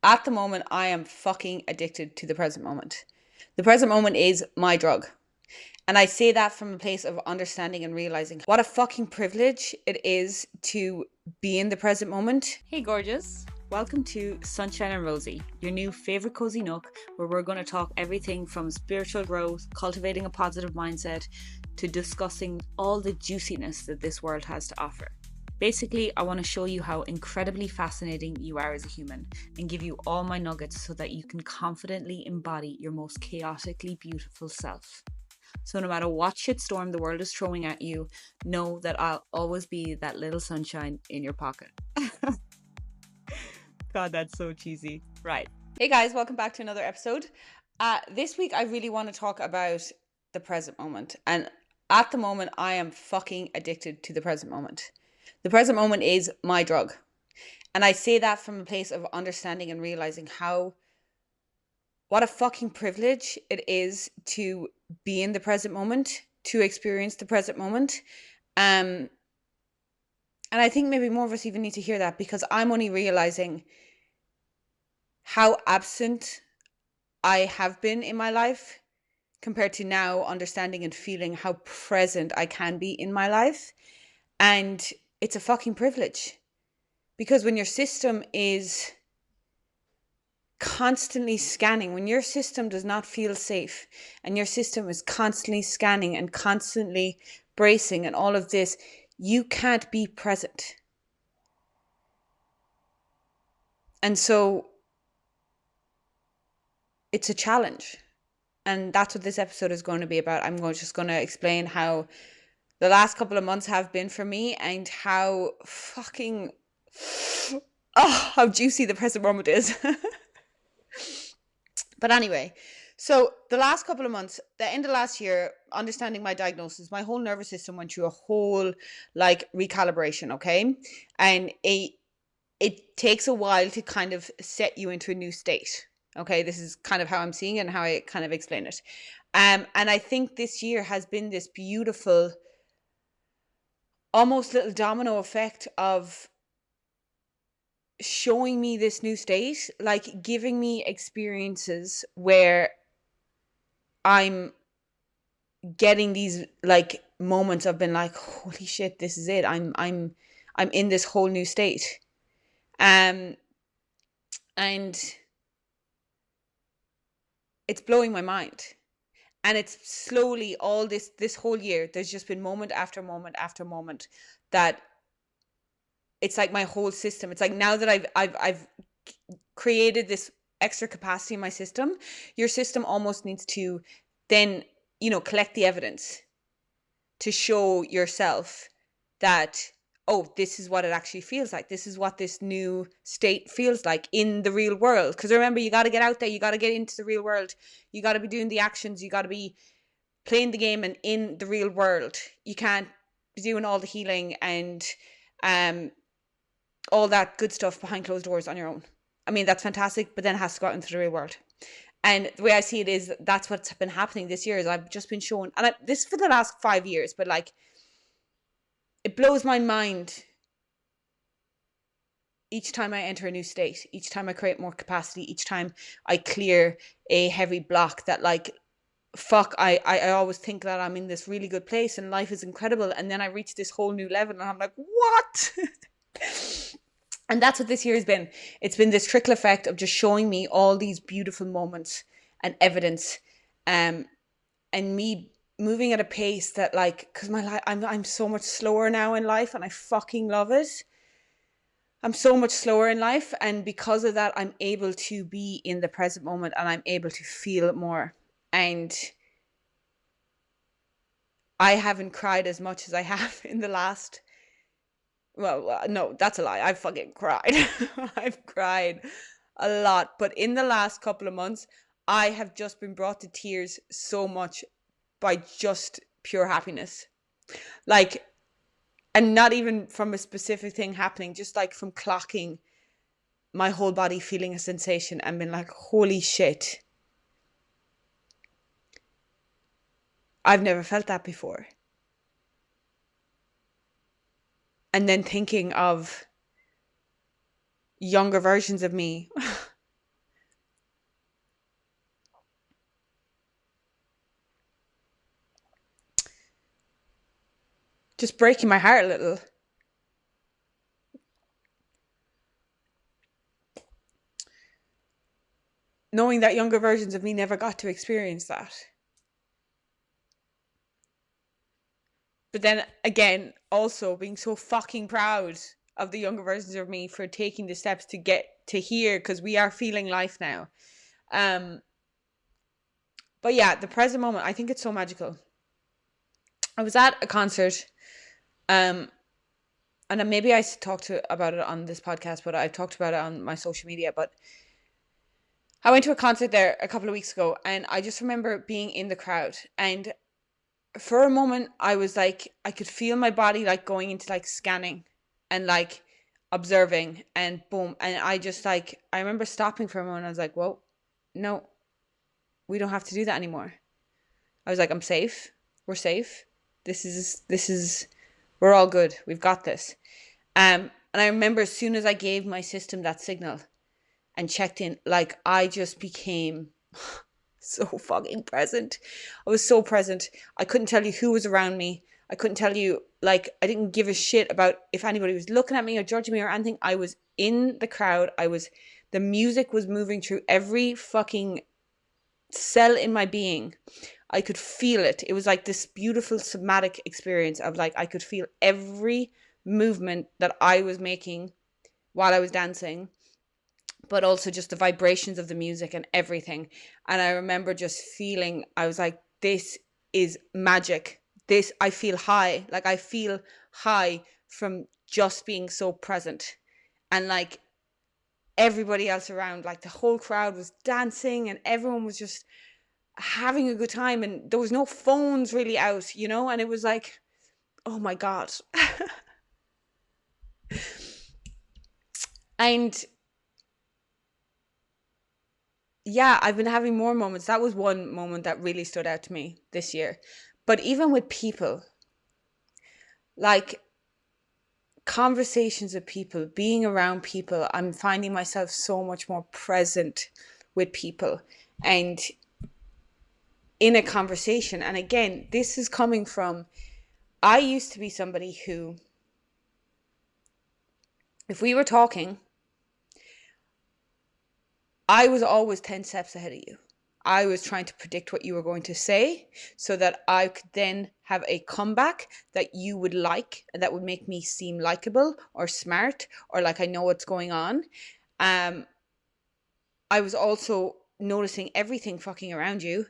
At the moment, I am fucking addicted to the present moment. The present moment is my drug. And I say that from a place of understanding and realizing what a fucking privilege it is to be in the present moment. Hey, gorgeous. Welcome to Sunshine and Rosie, your new favorite cozy nook where we're going to talk everything from spiritual growth, cultivating a positive mindset, to discussing all the juiciness that this world has to offer. Basically, I want to show you how incredibly fascinating you are as a human and give you all my nuggets so that you can confidently embody your most chaotically beautiful self. So, no matter what shitstorm the world is throwing at you, know that I'll always be that little sunshine in your pocket. God, that's so cheesy. Right. Hey guys, welcome back to another episode. This week, I really want to talk about the present moment. And at the moment, I am fucking addicted to the present moment. The present moment is my drug. And I say that from a place of understanding and realizing what a fucking privilege it is to be in the present moment, to experience the present moment. Um, and I think maybe more of us even need to hear that because I'm only realizing how absent I have been in my life compared to now understanding and feeling how present I can be in my life. And it's a fucking privilege because when your system is constantly scanning, when your system does not feel safe and your system is constantly scanning and constantly bracing and all of this, you can't be present. And so it's a challenge. And that's what this episode is going to be about. Just going to explain how the last couple of months have been for me and how fucking, oh, how juicy the present moment is. But anyway, so the last couple of months, the end of last year, understanding my diagnosis, my whole nervous system went through a whole like recalibration, okay? And it takes a while to kind of set you into a new state. Okay, this is kind of how I'm seeing it and how I kind of explain it. And I think this year has been this beautiful, almost little domino effect of showing me this new state, like giving me experiences where I'm getting these like moments of been like, holy shit, this is it. I'm in this whole new state. Um and it's blowing my mind. And it's slowly all this whole year, there's just been moment after moment after moment that it's like my whole system. It's like now that I've created this extra capacity in my system, your system almost needs to then, collect the evidence to show yourself that, oh, this is what it actually feels like. This is what this new state feels like in the real world. Because remember, you got to get out there, you got to get into the real world, you got to be doing the actions, you got to be playing the game and in the real world. You can't be doing all the healing and um all that good stuff behind closed doors on your own. I mean, that's fantastic, but then it has to go out into the real world. And the way I see it is that's what's been happening this year is I've just been shown, and this for the last 5 years, but like it blows my mind each time I enter a new state, each time I create more capacity, each time I clear a heavy block that like fuck, I always think that I'm in this really good place and life is incredible, and then I reach this whole new level and I'm like, what? And that's what this year has been. It's been this trickle effect of just showing me all these beautiful moments and evidence, um, and me moving at a pace that like, because my life, I'm so much slower now in life, and I fucking love it. I'm so much slower in life, and because of that, I'm able to be in the present moment, and I'm able to feel more. And I haven't cried as much as I have in the last. Well, no, that's a lie. I've fucking cried. I've cried a lot. But in the last couple of months, I have just been brought to tears so much by just pure happiness. Like, and not even from a specific thing happening, just like from clocking my whole body feeling a sensation and being like, holy shit, I've never felt that before. And then thinking of younger versions of me just breaking my heart a little. Knowing that younger versions of me never got to experience that. But then again, also being so fucking proud of the younger versions of me for taking the steps to get to here, because we are feeling life now. But yeah, the present moment, I think it's so magical. I was at a concert, and maybe I talked about it on this podcast, but I've talked about it on my social media. But I went to a concert there a couple of weeks ago, and I just remember being in the crowd, and for a moment I was like, I could feel my body like going into like scanning and like observing, and boom, and I just like, I remember stopping for a moment. I was like, whoa, no, we don't have to do that anymore. I was like, I'm safe. We're safe. This is we're all good. We've got this. And I remember as soon as I gave my system that signal and checked in, like I just became so fucking present. I was so present. I couldn't tell you who was around me. I couldn't tell you, like, I didn't give a shit about if anybody was looking at me or judging me or anything. I was in the crowd. The music was moving through every fucking cell in my being. I could feel it. It was like this beautiful somatic experience of like, I could feel every movement that I was making while I was dancing, but also just the vibrations of the music and everything. And I remember just feeling, I was like, this is magic. I feel high. Like I feel high from just being so present. And like everybody else around, like the whole crowd was dancing and everyone was just having a good time, and there was no phones really out, and it was like, oh my God. And yeah, I've been having more moments. That was one moment that really stood out to me this year. But even with people, like conversations with people, being around people, I'm finding myself so much more present with people and in a conversation. And again, this is coming from, I used to be somebody who, if we were talking, I was always 10 steps ahead of you. I was trying to predict what you were going to say so that I could then have a comeback that you would like, and that would make me seem likable or smart or like I know what's going on. I was also noticing everything fucking around you.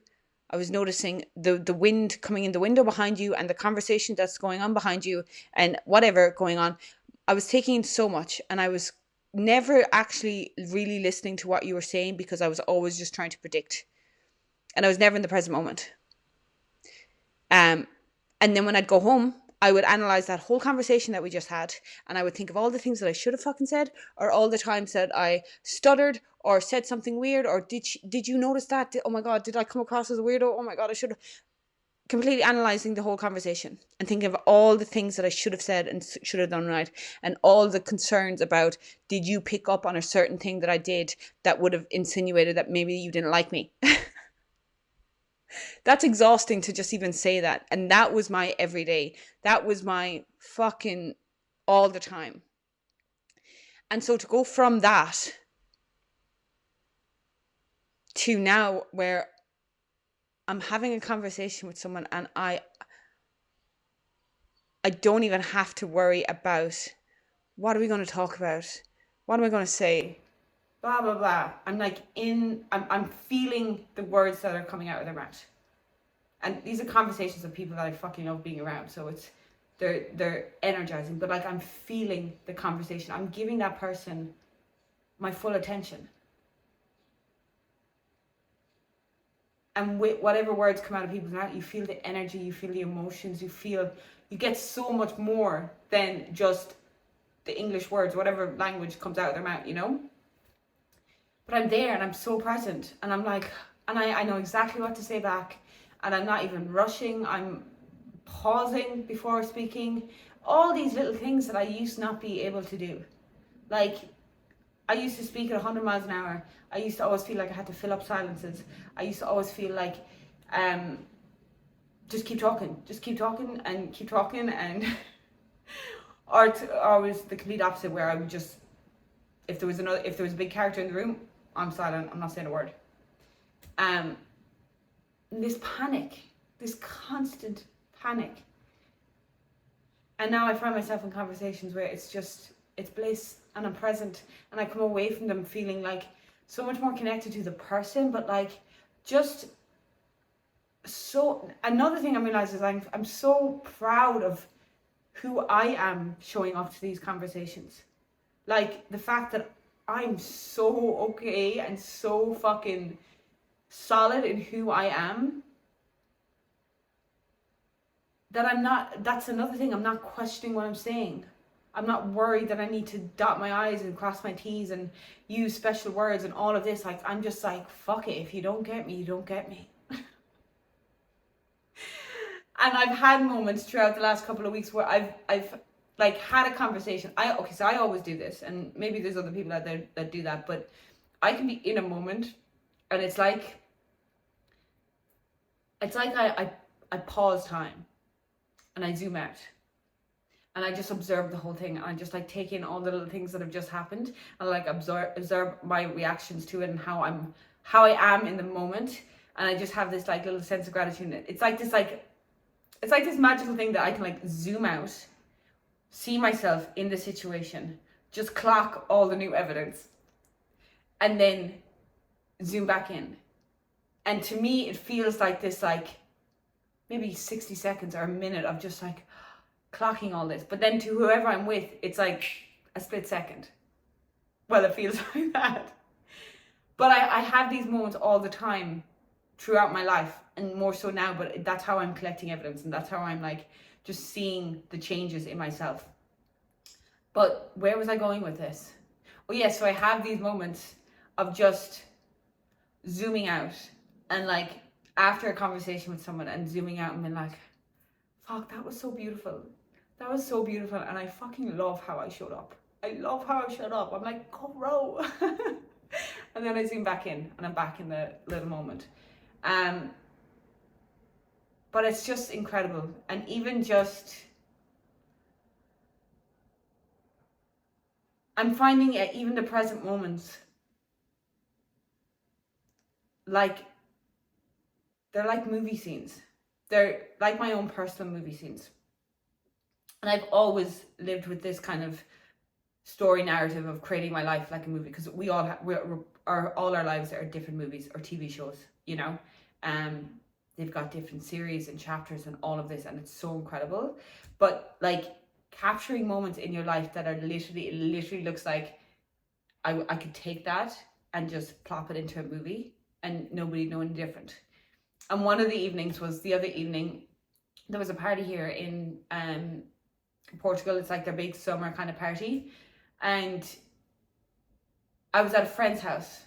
I was noticing the wind coming in the window behind you and the conversation that's going on behind you and whatever going on. I was taking in so much, and I was never actually really listening to what you were saying because I was always just trying to predict. And I was never in the present moment. And then when I'd go home, I would analyze that whole conversation that we just had, and I would think of all the things that I should have fucking said, or all the times that I stuttered or said something weird, or did you notice that? Oh my God, did I come across as a weirdo? Oh my God, I should have. Completely analyzing the whole conversation and thinking of all the things that I should have said and should have done right, and all the concerns about, did you pick up on a certain thing that I did that would have insinuated that maybe you didn't like me? That's exhausting to just even say that. And that was my everyday. That was my fucking all the time. And so to go from that to now where I'm having a conversation with someone and I don't even have to worry about, what are we going to talk about? What am I going to say? Blah, blah, blah. I'm feeling the words that are coming out of their mouth. And these are conversations of people that I fucking love being around. So they're energizing, but like I'm feeling the conversation. I'm giving that person my full attention. And with whatever words come out of people's mouth, you feel the energy, you feel the emotions, you get so much more than just the English words, whatever language comes out of their mouth, But I'm there and I'm so present, and I'm like, and I know exactly what to say back, and I'm not even rushing, I'm pausing before speaking. All these little things that I used to not be able to do. Like, I used to speak at 100 miles an hour. I used to always feel like I had to fill up silences. I used to always feel like just keep talking, and keep talking, and or was the complete opposite, where I would just, if there was a big character in the room, I'm silent, I'm not saying a word. This panic, this constant panic. And now I find myself in conversations where it's bliss, and I'm present, and I come away from them feeling like so much more connected to the person, but like just so. Another thing I realize is I'm so proud of who I am showing up to these conversations. Like the fact that I'm so okay and so fucking solid in who I am, that I'm not, that's another thing, I'm not questioning what I'm saying. I'm not worried that I need to dot my I's and cross my T's and use special words and all of this. Like, I'm just like, fuck it. If you don't get me, you don't get me. And I've had moments throughout the last couple of weeks where I've like had a conversation. So I always do this, and maybe there's other people out there that do that, but I can be in a moment, and it's like I pause time, and I zoom out, and I just observe the whole thing, and I just like take in all the little things that have just happened, and like observe my reactions to it, and how I am in the moment, and I just have this like little sense of gratitude. It's like this magical thing that I can like zoom out, see myself in the situation, just clock all the new evidence, and then zoom back in. And to me, it feels like this, like maybe 60 seconds or a minute of just like clocking all this. But then to whoever I'm with, it's like a split second. Well, it feels like that. But I have these moments all the time throughout my life, and more so now, but that's how I'm collecting evidence, and that's how I'm like just seeing the changes in myself. But where was I going with this? Oh yeah, so I have these moments of just zooming out, and like after a conversation with someone and zooming out and being like, fuck, that was so beautiful. That was so beautiful, and I fucking love how I showed up. I love how I showed up. I'm like, go row. And then I zoom back in, and I'm back in the little moment. But it's just incredible. And even just, I'm finding even the present moments, like, they're like movie scenes. They're like my own personal movie scenes. And I've always lived with this kind of story narrative of creating my life like a movie, because we all all our lives are different movies or TV shows, you know. They've got different series and chapters and all of this, and it's so incredible. But like capturing moments in your life that are literally, it literally looks like I could take that and just plop it into a movie and nobody know any different. And one of the evenings was the other evening, there was a party here in Portugal. It's like their big summer kind of party, and I was at a friend's house,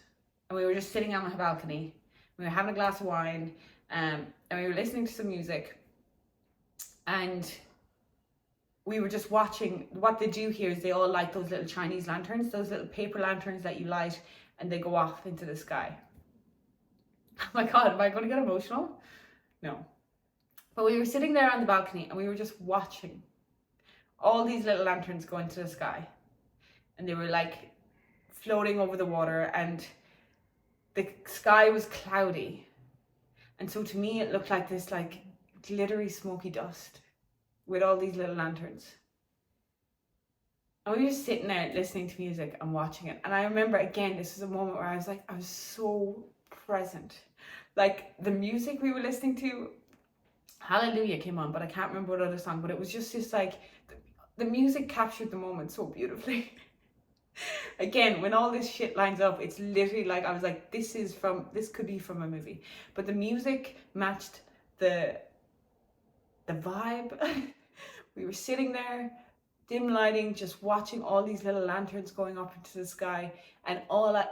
and we were just sitting on my balcony. We were having a glass of wine, and we were listening to some music, and we were just watching. What they do here is they all light those little Chinese lanterns, those little paper lanterns that you light, and they go off into the sky. Oh my God, am I going to get emotional? No. But we were sitting there on the balcony, and we were just watching all these little lanterns go into the sky, and they were like floating over the water, and the sky was cloudy, and so to me it looked like this like glittery smoky dust with all these little lanterns. And we were just sitting there listening to music and watching it. And I remember, again, this was a moment where I was so present. Like the music we were listening to, Hallelujah came on, but I can't remember what other song, but it was just like the music captured the moment so beautifully. Again, when all this shit lines up, it's literally like I was like, this could be from a movie. But the music matched the vibe. We were sitting there, dim lighting, just watching all these little lanterns going up into the sky, and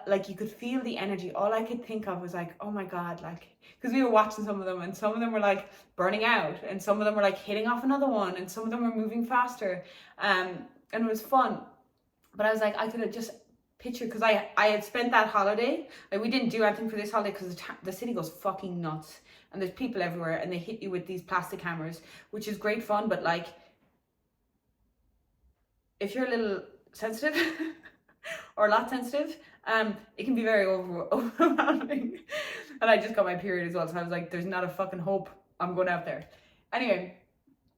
like you could feel the energy. All I could think of was like, oh my God, like, because we were watching some of them, and some of them were like burning out, and some of them were like hitting off another one, and some of them were moving faster, and it was fun. But I was like, I could have just picture, because I had spent that holiday, like, we didn't do anything for this holiday because the city goes fucking nuts and there's people everywhere and they hit you with these plastic hammers, which is great fun, but like, if you're a little sensitive or a lot sensitive, it can be very overwhelming. And I just got my period as well, so I was like, there's not a fucking hope I'm going out there. Anyway,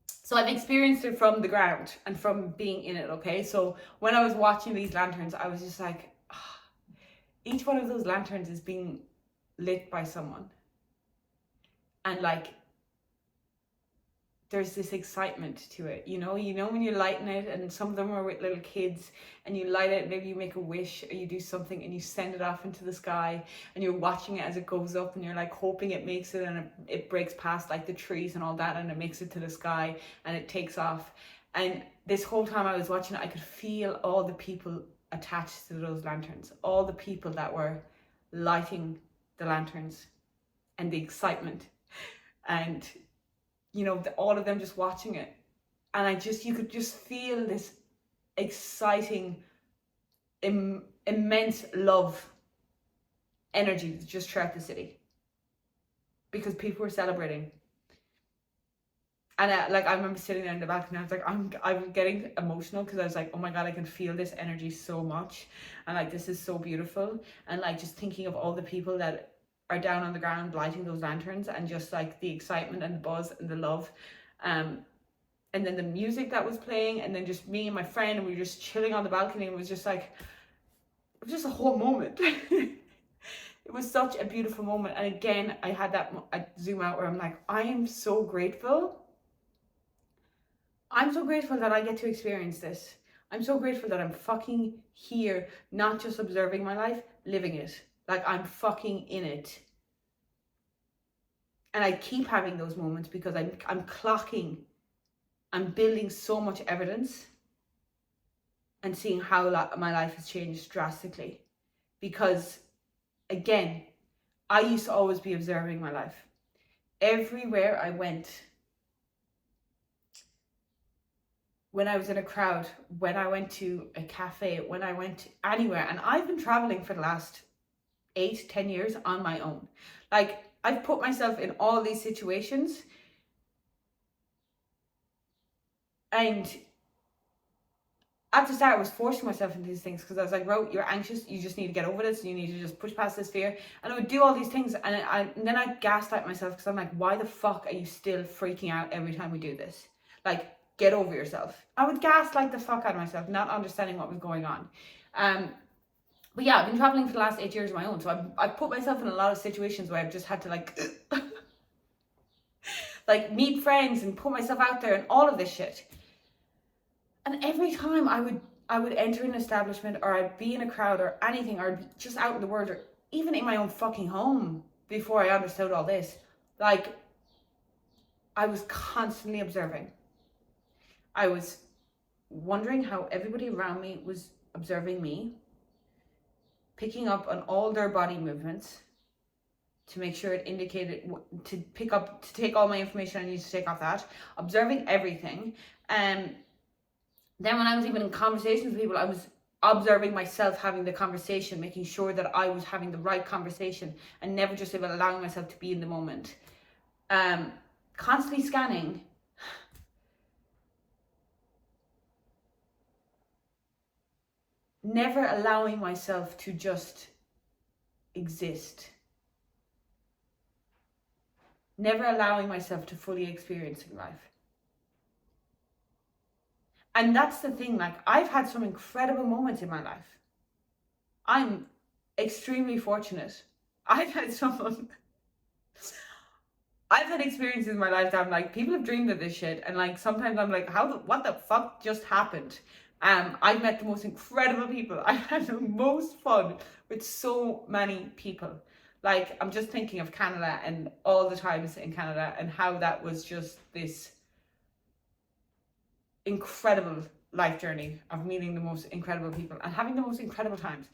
so I've experienced it from the ground and from being in it, okay? So when I was watching these lanterns, I was just like, each one of those lanterns is being lit by someone. And like, there's this excitement to it, you know when you lighten it, and some of them are with little kids, and you light it, maybe you make a wish or you do something and you send it off into the sky, and you're watching it as it goes up, and you're like hoping it makes it, and it breaks past like the trees and all that, and it makes it to the sky and it takes off. And this whole time I was watching it, I could feel all the people attached to those lanterns, all the people that were lighting the lanterns, and the excitement, and all of them just watching it. And you could just feel this exciting, immense love energy just throughout the city, because people were celebrating. And I remember sitting there in the balcony, and I was like, I'm getting emotional, because I was like, oh my God, I can feel this energy so much, and like, this is so beautiful. And like, just thinking of all the people that are down on the ground lighting those lanterns, and just like the excitement and the buzz and the love, and then the music that was playing, and then just me and my friend, and we were just chilling on the balcony, and it was just like, it was just a whole moment. It was such a beautiful moment. And again, I had that zoom out where I'm like, I am so grateful. I'm so grateful that I get to experience this. I'm so grateful that I'm fucking here, not just observing my life, living it. Like, I'm fucking in it. And I keep having those moments because I'm clocking, I'm building so much evidence and seeing how my life has changed drastically. Because again, I used to always be observing my life. Everywhere I went, when I was in a crowd, when I went to a cafe, when I went anywhere, and I've been traveling for the last 8-10 years on my own. Like, I've put myself in all these situations, and at the start I was forcing myself into these things because I was like, Ro, you're anxious, you just need to get over this, you need to just push past this fear. And I would do all these things, and then I'd gaslight myself, because I'm like, why the fuck are you still freaking out every time we do this? Like, get over yourself. I would gaslight the fuck out of myself, not understanding what was going on. But yeah, I've been traveling for the last 8 years on my own, so I've put myself in a lot of situations where I've just had to like like meet friends and put myself out there and all of this shit. And every time I would enter an establishment, or I'd be in a crowd or anything, or I'd be just out in the world, or even in my own fucking home before I understood all this, like, I was constantly observing. I was wondering how everybody around me was observing me, picking up on all their body movements to make sure it indicated, to take all my information I need to take off that, observing everything. And then when I was even in conversations with people, I was observing myself having the conversation, making sure that I was having the right conversation and never just about allowing myself to be in the moment. Constantly scanning. Never allowing myself to just exist. Never allowing myself to fully experience life. And that's the thing, like, I've had some incredible moments in my life. I'm extremely fortunate. I've had experiences in my life that I'm like, people have dreamed of this shit, and like, sometimes I'm like, what the fuck just happened? I've met the most incredible people. I've had the most fun with so many people. Like, I'm just thinking of Canada and all the times in Canada, and how that was just this incredible life journey of meeting the most incredible people and having the most incredible times.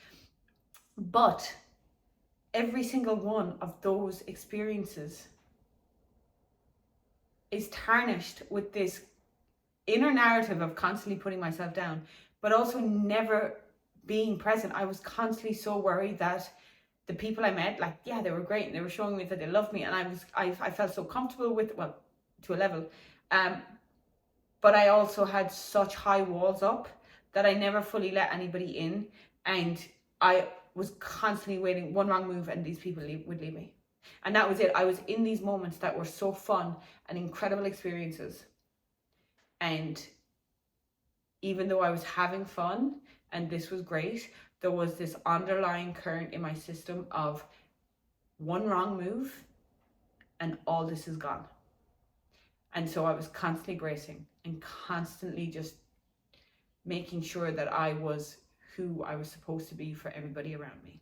But every single one of those experiences is tarnished with this inner narrative of constantly putting myself down, but also never being present, I was constantly so worried that the people I met, like, yeah, they were great and they were showing me that they loved me, and I felt so comfortable with, well, to a level, but I also had such high walls up that I never fully let anybody in, and I was constantly waiting, one wrong move and these people would leave me. And that was it. I was in these moments that were so fun and incredible experiences, and even though I was having fun and this was great, there was this underlying current in my system of one wrong move and all this is gone. And so I was constantly bracing and constantly just making sure that I was who I was supposed to be for everybody around me.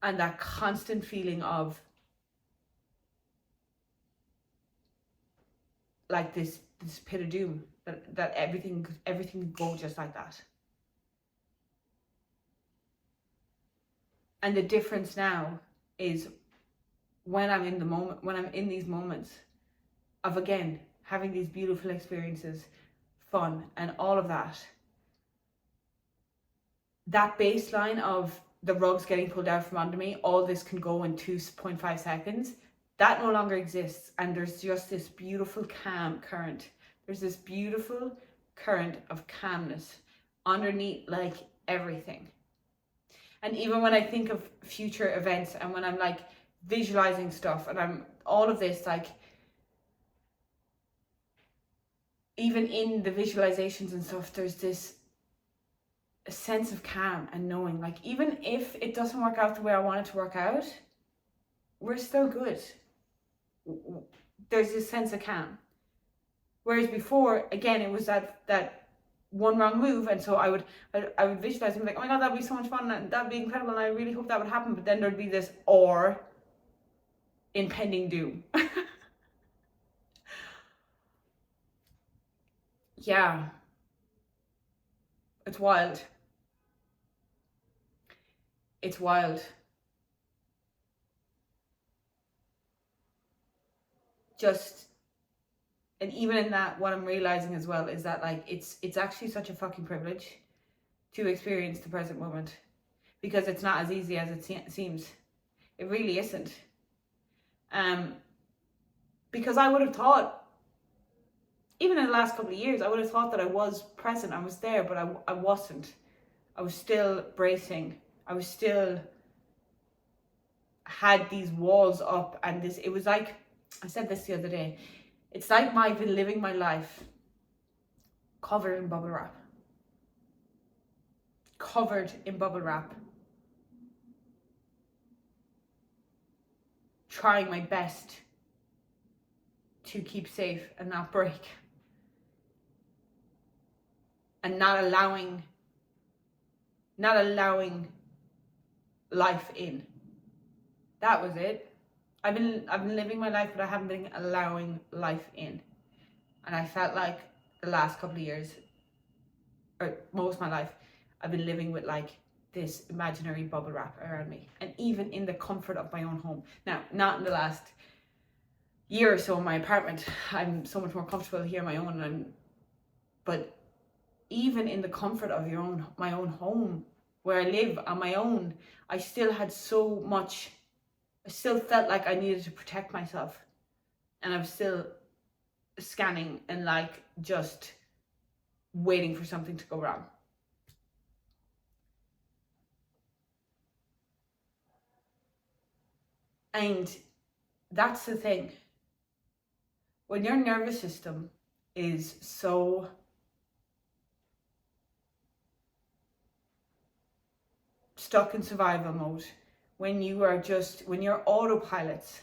And that constant feeling of like this pit of doom, that everything could go just like that. And the difference now is when I'm in the moment, when I'm in these moments of, again, having these beautiful experiences, fun and all of that, that baseline of the rugs getting pulled out from under me, all this can go in 2.5 seconds, that no longer exists. And there's just this beautiful calm current. There's this beautiful current of calmness underneath like everything. And even when I think of future events and when I'm like visualizing stuff and I'm all of this, like even in the visualizations and stuff, there's this a sense of calm and knowing, like, even if it doesn't work out the way I want it to work out, we're still good. There's this sense of calm. Whereas before, again, it was that one wrong move, and so I would visualize and be like, oh my god, that'd be so much fun and that'd be incredible and I really hope that would happen. But then there'd be this or impending doom. Yeah, it's wild. It's wild. Just, and even in that, what I'm realizing as well is that like it's actually such a fucking privilege to experience the present moment, because it's not as easy as it seems. It really isn't. Because I would have thought, even in the last couple of years, I would have thought that I was present, I was there, but I wasn't. I was still bracing. I was still had these walls up, and this, it was like, I said this the other day, it's like I've been living my life covered in bubble wrap. Covered in bubble wrap. Trying my best to keep safe and not break. And not allowing life in. That was it. I've been living my life, but I haven't been allowing life in. And I felt like the last couple of years, or most of my life, I've been living with like this imaginary bubble wrap around me. And even in the comfort of my own home. Now, not in the last year or so in my apartment. I'm so much more comfortable here on my own. But even in the comfort of my own home, where I live on my own, I still had so much, I still felt like I needed to protect myself. And I was still scanning and like just waiting for something to go wrong. And that's the thing. When your nervous system is so stuck in survival mode, when you're autopilots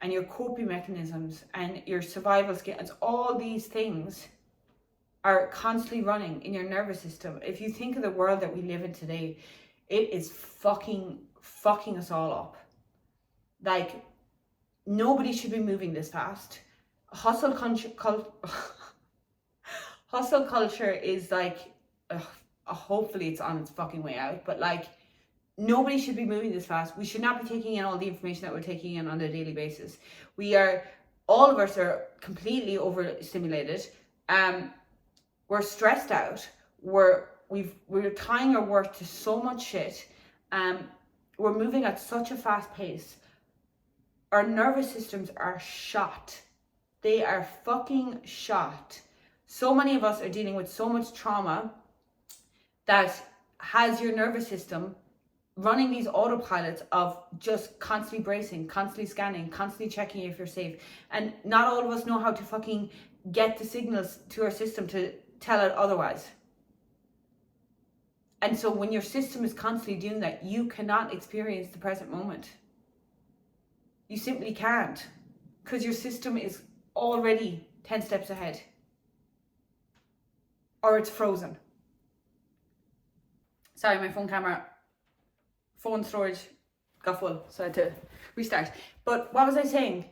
and your coping mechanisms and your survival skills, all these things are constantly running in your nervous system. If you think of the world that we live in today, it is fucking us all up. Like, nobody should be moving this fast. Hustle culture is like, hopefully it's on its fucking way out, but like, nobody should be moving this fast. We should not be taking in all the information that we're taking in on a daily basis. All of us are completely overstimulated. we're stressed out, we're tying our worth to so much shit, we're moving at such a fast pace. Our nervous systems are shot. They are fucking shot. So many of us are dealing with so much trauma that has your nervous system running these autopilots of just constantly bracing, constantly scanning, constantly checking if you're safe. And not all of us know how to fucking get the signals to our system to tell it otherwise. And so when your system is constantly doing that, you cannot experience the present moment. You simply can't, because your system is already 10 steps ahead. Or it's frozen. Sorry, my phone storage got full, so I had to restart. But what was I saying?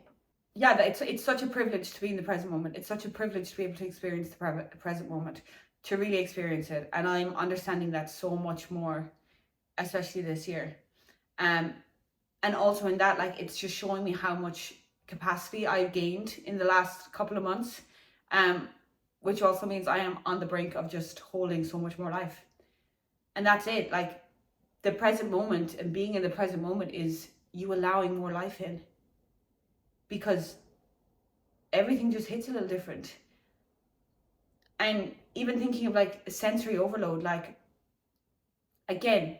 Yeah, it's such a privilege to be in the present moment. It's such a privilege to be able to experience the present moment, to really experience it. And I'm understanding that so much more, especially this year. And also in that, like, it's just showing me how much capacity I've gained in the last couple of months, which also means I am on the brink of just holding so much more life. And that's it. Like, the present moment and being in the present moment is you allowing more life in, because everything just hits a little different. And even thinking of like sensory overload, like, again,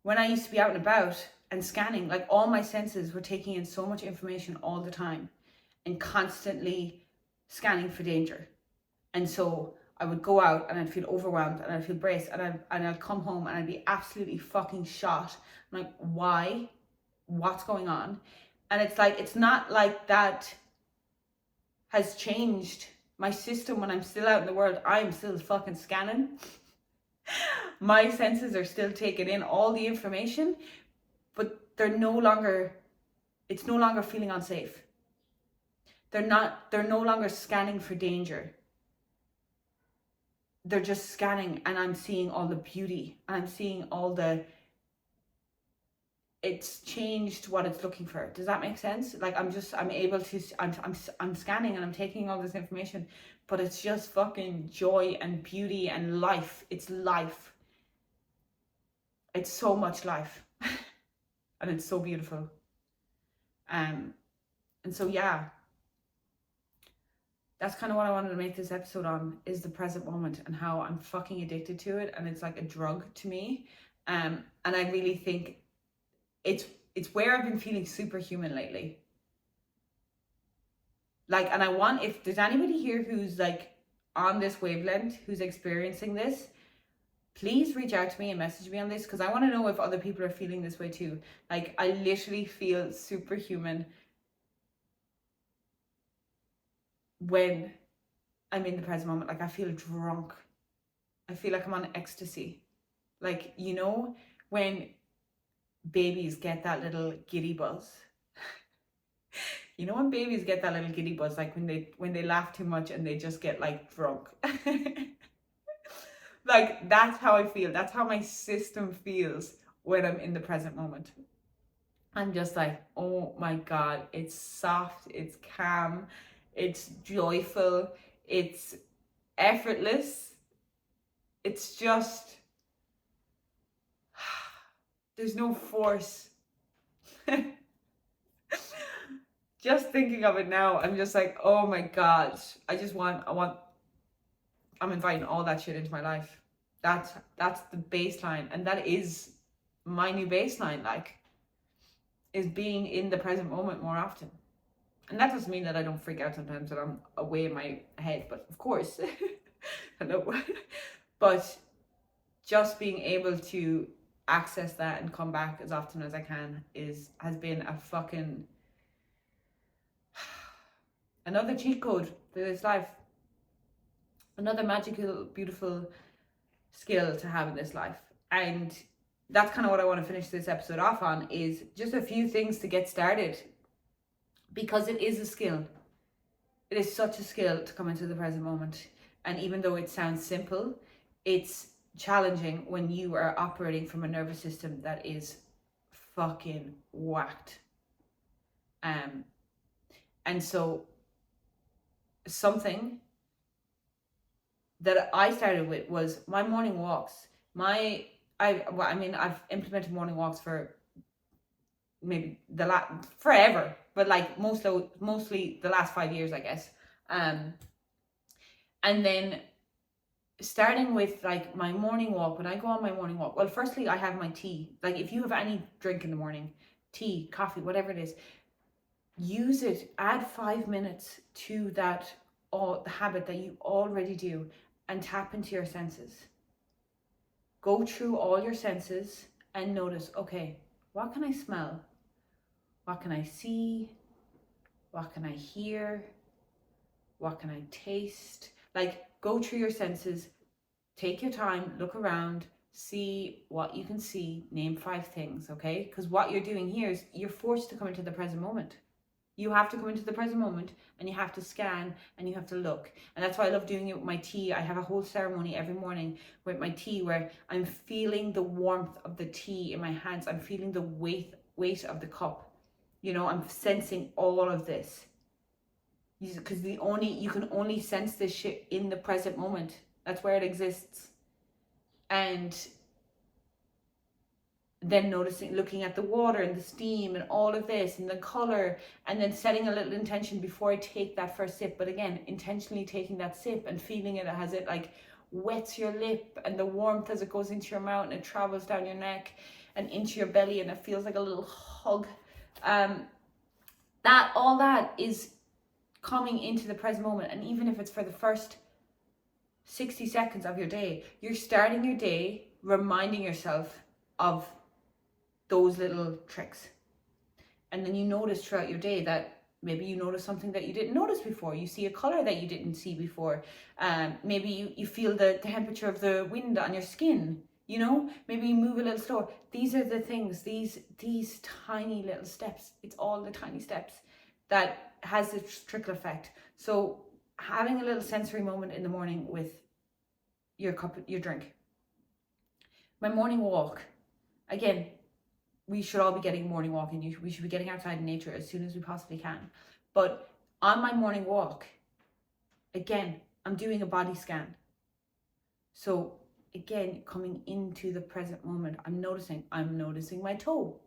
when I used to be out and about and scanning, like, all my senses were taking in so much information all the time and constantly scanning for danger. And so I would go out and I'd feel overwhelmed and I'd feel braced, and I'd come home and I'd be absolutely fucking shot. I'm like, why? What's going on? And it's like, it's not like that has changed my system when I'm still out in the world. I'm still fucking scanning. My senses are still taking in all the information, but it's no longer feeling unsafe. They're no longer scanning for danger. They're just scanning, and I'm seeing all the beauty, and I'm seeing all the, it's changed what it's looking for. Does that make sense? Like, I'm scanning and I'm taking all this information, but it's just fucking joy and beauty and life. It's life. It's so much life. And it's so beautiful. And so, yeah, that's kind of what I wanted to make this episode on, is the present moment and how I'm fucking addicted to it. And it's like a drug to me. And I really think it's where I've been feeling superhuman lately. Like, and I want, if there's anybody here who's like on this wavelength, who's experiencing this, please reach out to me and message me on this, because I want to know if other people are feeling this way too. Like, I literally feel superhuman when I'm in the present moment. Like, I feel drunk. I feel like I'm on ecstasy. Like, you know, when babies get that little giddy buzz. You know, when babies get that little giddy buzz, like when they laugh too much and they just get like drunk. Like, that's how I feel. That's how my system feels when I'm in the present moment. I'm just like, oh my God, it's soft, it's calm, it's joyful, it's effortless. It's just, there's no force. Just thinking of it now, I'm just like, oh my God, I'm inviting all that shit into my life. That's the baseline, and that is my new baseline, like, is being in the present moment more often. And that doesn't mean that I don't freak out sometimes that I'm away in my head, but of course, I know. But just being able to access that and come back as often as I can has been a fucking another cheat code for this life. Another magical, beautiful skill to have in this life. And that's kind of what I want to finish this episode off on, is just a few things to get started, because it is a skill. It is such a skill to come into the present moment. And even though it sounds simple, it's challenging when you are operating from a nervous system that is fucking whacked. And so something that I started with was my morning walks. I've implemented morning walks for maybe forever, but like mostly the last 5 years, I guess. And then starting with like my morning walk, when I go on my morning walk, well, firstly, I have my tea. Like if you have any drink in the morning, tea, coffee, whatever it is, use it, add 5 minutes to that, or the habit that you already do, and tap into your senses. Go through all your senses and notice, okay, what can I smell? What can I see? What can I hear? What can I taste? Like, go through your senses, take your time, look around, see what you can see, name 5 things, okay? Because what you're doing here is you're forced to come into the present moment. You have to come into the present moment, and you have to scan, and you have to look. And that's why I love doing it with my tea. I have a whole ceremony every morning with my tea where I'm feeling the warmth of the tea in my hands. I'm feeling the weight of the cup. You know, I'm sensing all of this. Because you can only sense this shit in the present moment. That's where it exists. And then noticing, looking at the water and the steam and all of this and the color, and then setting a little intention before I take that first sip. But again, intentionally taking that sip and feeling it as it like wets your lip, and the warmth as it goes into your mouth and it travels down your neck and into your belly, and it feels like a little hug. All that is coming into the present moment. And even if it's for the first 60 seconds of your day, you're starting your day reminding yourself of those little tricks. And then you notice throughout your day that maybe you notice something that you didn't notice before. You see a color that you didn't see before. Maybe you feel the temperature of the wind on your skin. You know, maybe you move a little slower. These are the things, these tiny little steps. It's all the tiny steps that has this trickle effect. So having a little sensory moment in the morning with your drink. My morning walk. Again, we should all be getting morning walking. We should be getting outside in nature as soon as we possibly can. But on my morning walk, again, I'm doing a body scan. So again, coming into the present moment, I'm noticing my toes.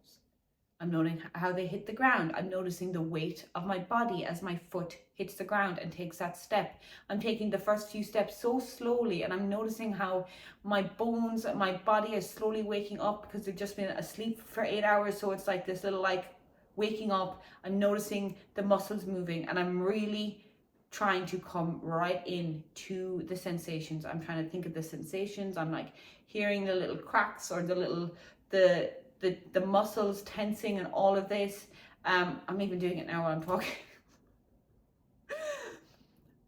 I'm noticing how they hit the ground. I'm noticing the weight of my body as my foot hits the ground and takes that step. I'm taking the first few steps so slowly, and I'm noticing how my bones, my body is slowly waking up because they've just been asleep for 8 hours. So it's like this little like waking up. I'm noticing the muscles moving, and I'm really trying to come right in to the sensations. I'm trying to think of the sensations. I'm like hearing the little cracks or the muscles tensing and all of this. I'm even doing it now while I'm talking.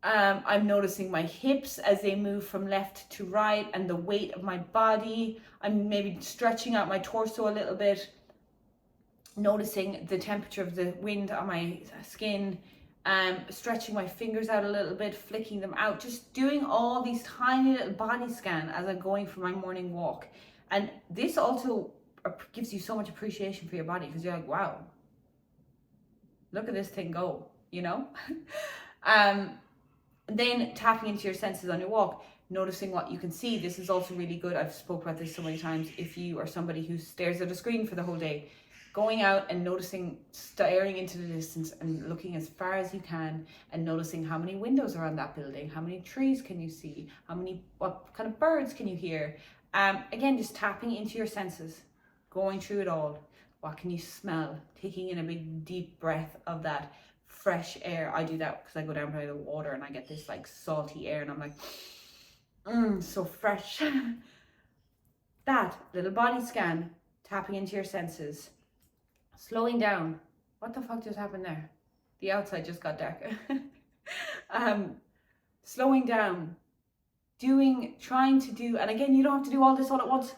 I'm noticing my hips as they move from left to right and the weight of my body. I'm maybe stretching out my torso a little bit, noticing the temperature of the wind on my skin, stretching my fingers out a little bit, flicking them out, just doing all these tiny little body scan as I'm going for my morning walk. And this also gives you so much appreciation for your body, because you're like, wow, look at this thing go, you know. Then tapping into your senses on your walk, noticing what you can see. This is also really good. I've spoke about this so many times. If you are somebody who stares at a screen for the whole day, going out and noticing, staring into the distance and looking as far as you can, and noticing how many windows are on that building, how many trees can you see, what kind of birds can you hear. Again, just tapping into your senses, going through it all. What can you smell? Taking in a big deep breath of that fresh air. I do that because I go down by the water and I get this like salty air, and I'm like, so fresh. That little body scan, tapping into your senses, slowing down. What the fuck just happened there? The outside just got dark. Slowing down, trying to do, and again, you don't have to do all this all at once,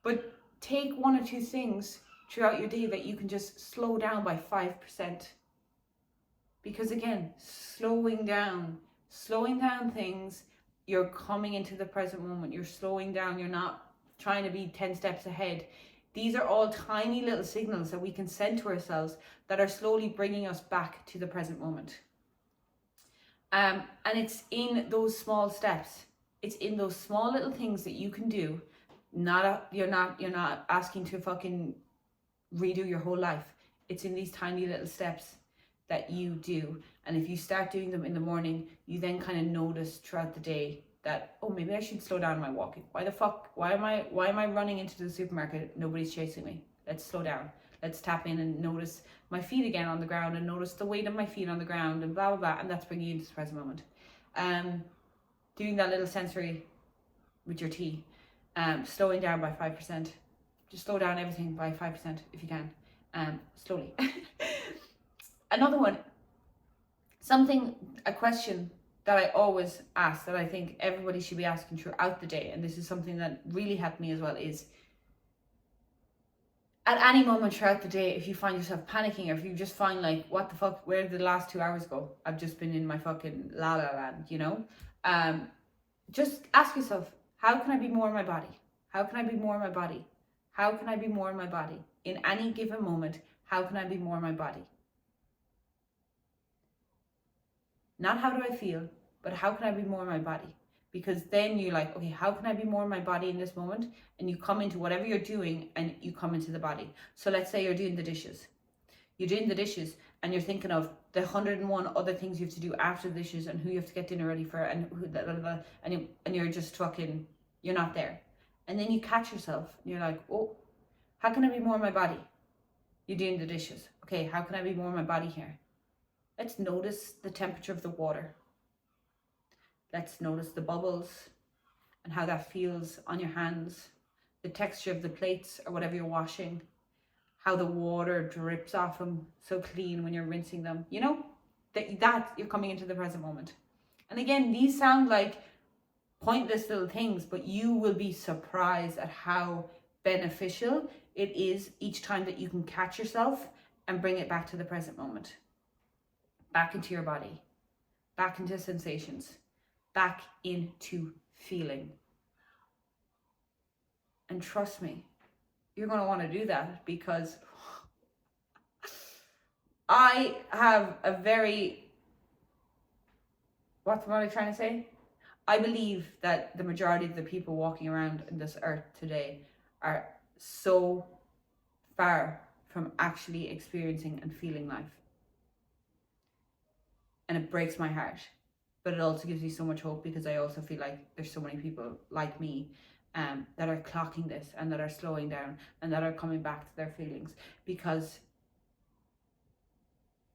but take 1 or 2 things throughout your day that you can just slow down by 5%. Because again, slowing down things, you're coming into the present moment. You're slowing down. You're not trying to be 10 steps ahead. These are all tiny little signals that we can send to ourselves that are slowly bringing us back to the present moment. And it's in those small steps. It's in those small little things that you can do. You're not asking to fucking redo your whole life. It's in these tiny little steps that you do. And if you start doing them in the morning, you then kind of notice throughout the day that, oh, maybe I should slow down my walking. Why am I running into the supermarket? Nobody's chasing me. Let's slow down. Let's tap in and notice my feet again on the ground, and notice the weight of my feet on the ground, and blah blah blah. And that's bringing you into the present moment. Doing that little sensory with your tea, slowing down by 5%. Just slow down everything by 5% if you can, slowly. Another one, a question that I always ask, that I think everybody should be asking throughout the day, and this is something that really helped me as well, is at any moment throughout the day, if you find yourself panicking, or if you just find like, what the fuck, where did the last 2 hours go? I've just been in my fucking la la land, you know? Just ask yourself, how can I be more in my body? How can I be more in my body? How can I be more in my body? In any given moment, how can I be more in my body? Not how do I feel, but how can I be more in my body? Because then you're like, okay, how can I be more in my body in this moment? And you come into whatever you're doing, and you come into the body. So let's say you're doing the dishes. You're doing the dishes, and you're thinking of the 101 other things you have to do after the dishes, and who you have to get dinner ready for, and who, blah, blah, blah, and you're just fucking, you're not there. And then you catch yourself, and you're like, oh, how can I be more in my body? You're doing the dishes. Okay, how can I be more in my body here? Let's notice the temperature of the water. Let's notice the bubbles and how that feels on your hands, the texture of the plates or whatever you're washing, how the water drips off them so clean when you're rinsing them. You know, that you're coming into the present moment. And again, these sound like pointless little things, but you will be surprised at how beneficial it is each time that you can catch yourself and bring it back to the present moment. Back into your body, back into sensations, back into feeling. And trust me, you're going to want to do that, because I have a very, what am I trying to say? I believe that the majority of the people walking around in this earth today are so far from actually experiencing and feeling life. And it breaks my heart. But it also gives me so much hope, because I also feel like there's so many people like me that are clocking this, and that are slowing down, and that are coming back to their feelings. Because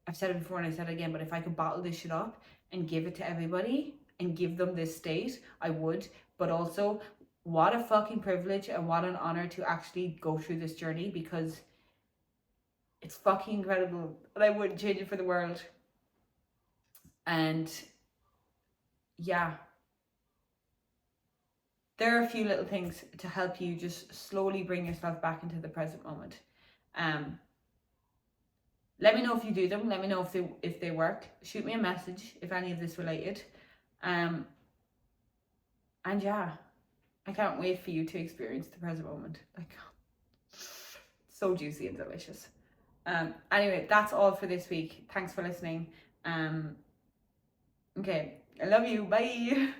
I've said it before and I said it again, but if I could bottle this shit up and give it to everybody and give them this state, I would. But also, what a fucking privilege and what an honor to actually go through this journey, because it's fucking incredible, and I wouldn't change it for the world. And yeah, there are a few little things to help you just slowly bring yourself back into the present moment. Let me know if you do them. Let me know if they work. Shoot me a message if any of this related. And yeah, I can't wait for you to experience the present moment. Like, so juicy and delicious. Anyway, that's all for this week. Thanks for listening. Okay, I love you. Bye.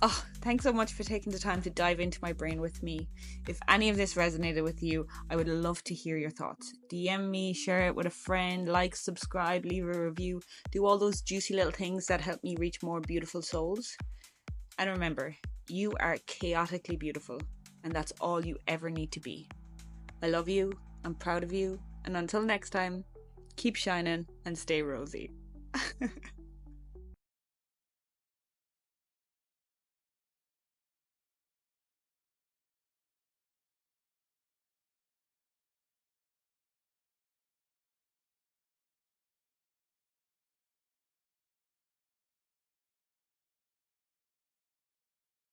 Oh, thanks so much for taking the time to dive into my brain with me. If any of this resonated with you, I would love to hear your thoughts. DM me, share it with a friend, like, subscribe, leave a review. Do all those juicy little things that help me reach more beautiful souls. And remember, you are chaotically beautiful, and that's all you ever need to be. I love you, I'm proud of you, and until next time, keep shining and stay rosy.